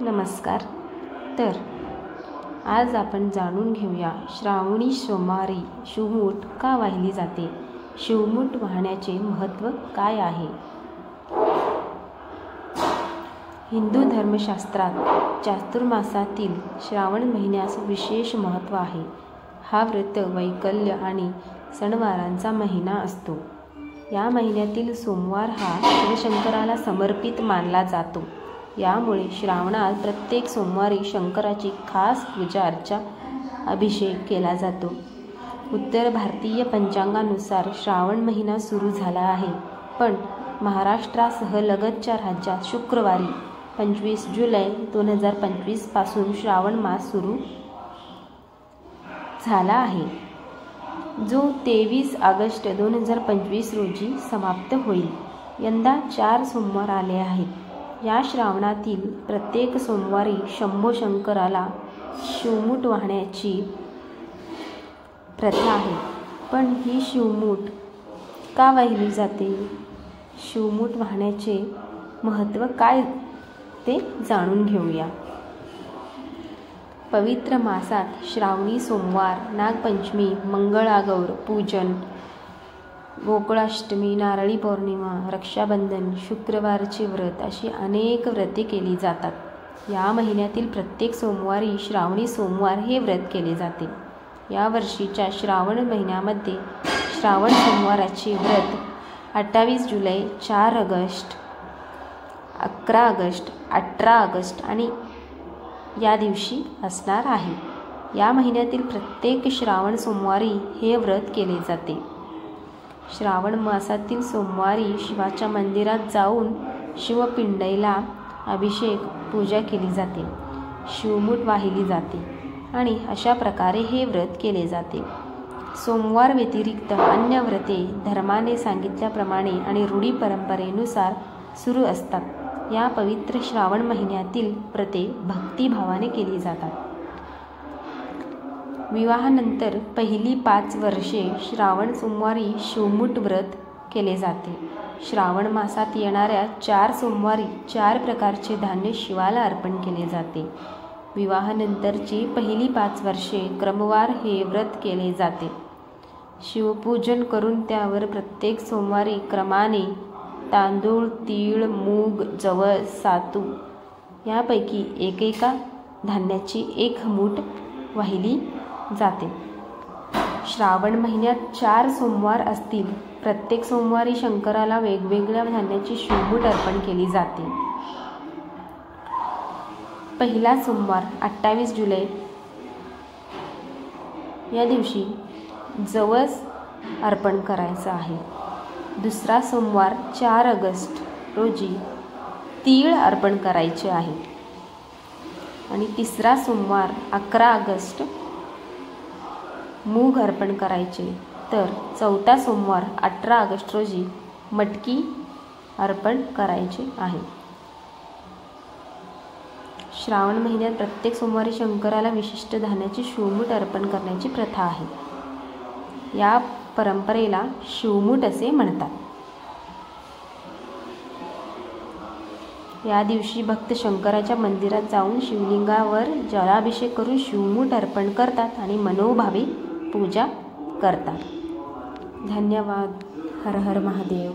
नमस्कार. तर आज आपण जाणून घेऊया श्रावणी सोमवारी शिवमूठ का वाहिली जाते, शिवमूठ वाहण्याचे महत्त्व काय आहे. हिंदू धर्मशास्त्रात चातुर्मासातील श्रावण महिन्यास विशेष महत्त्व आहे. हा व्रत वैकल्य आणि सणवारांचा महिना असतो. या महिन्यातील सोमवार हा शिवशंकराला समर्पित मानला जातो. यामुळे श्रावणात प्रत्येक सोमवारी शंकराची खास पूजा अर्चा अभिषेक केला जातो. उत्तर भारतीय पंचांगानुसार श्रावण महिना सुरू झाला आहे, पण महाराष्ट्रासह लगतच्या राज्यात शुक्रवारी 25 जुलै 2025 पासून श्रावण मास सुरू झाला आहे, जो 23 ऑगस्ट 2025 रोजी समाप्त होईल. यंदा 4 सोमवार आले आहेत. या श्रावणातील प्रत्येक सोमवारी शंभो शंकराला शिवमूठ वाहण्याची प्रथा आहे. पण ही शिवमूठ का वाहिली जाते, शिवमूठ वाहण्याचे महत्त्व काय ते जाणून घेऊया. पवित्र मासात श्रावणी सोमवार, नागपंचमी, मंगळागौर पूजन, गोकुळाष्टमी, नारळी पौर्णिमा, रक्षाबंधन, शुक्रवारचे व्रत अशी अनेक व्रते केली जातात. या महिन्यातील प्रत्येक सोमवारी श्रावणी सोमवार हे व्रत केले जाते. या वर्षीच्या श्रावण महिन्यामध्ये श्रावण सोमवाराचे व्रत 28 जुलै, 4 ऑगस्ट, 11 ऑगस्ट, 18 ऑगस्ट आणि या दिवशी असणार आहे. या महिन्यातील प्रत्येक श्रावण सोमवारी हे व्रत केले जाते. श्रावण मासातील सोमवारी शिवाच्या मंदिरात जाऊन शिवपिंडीला अभिषेक पूजा केली जाते, शिवमूठ वाहिली जाते आणि अशा प्रकारे हे व्रत केले जाते. सोमवार व्यतिरिक्त अन्य व्रते धर्माने सांगितल्याप्रमाणे आणि रूढी परंपरेनुसार सुरू असतात. या पवित्र श्रावण महिन्यातील व्रते भक्तिभावाने केली जातात. विवाहानंतर पहिली 5 वर्षे श्रावण सोमवारी शिवमूठ व्रत केले जाते. श्रावण मासात येणाऱ्या 4 सोमवारी 4 प्रकारचे धान्य शिवाला अर्पण केले जाते. विवाहानंतरची पहिली 5 वर्षे क्रमवार हे व्रत केले जाते. शिवपूजन करून त्यावर प्रत्येक सोमवारी क्रमाने तांदूळ, तीळ, मूग, जवस, सातू यापैकी एकेका धान्याची 1 मूठ वाहिली जाते. श्रावण महिन्यात 4 सोमवार असतील. प्रत्येक सोमवारी शंकराला वेगवेगळ्या धान्याची शिवमूठ अर्पण केली जाते. पहिला सोमवार 28 जुलै या दिवशी जवस अर्पण करायचं आहे. दुसरा सोमवार 4 ऑगस्ट रोजी तीळ अर्पण करायचे आहे आणि तिसरा सोमवार 11 ऑगस्ट मूग अर्पण करायचे. तर चौथा सोमवार 18 ऑगस्ट रोजी मटकी अर्पण करायचे आहे. श्रावण महिन्यात प्रत्येक सोमवारी शंकराला विशिष्ट धान्याची शिवमूठ अर्पण करण्याची प्रथा आहे. या परंपरेला शिवमूठ असे म्हणतात. या दिवशी भक्त शंकराच्या मंदिरात जाऊन शिवलिंगावर जलाभिषेक करून शिवमूठ अर्पण करतात आणि मनोभावे पूजा करतात. धन्यवाद. हर हर महादेव.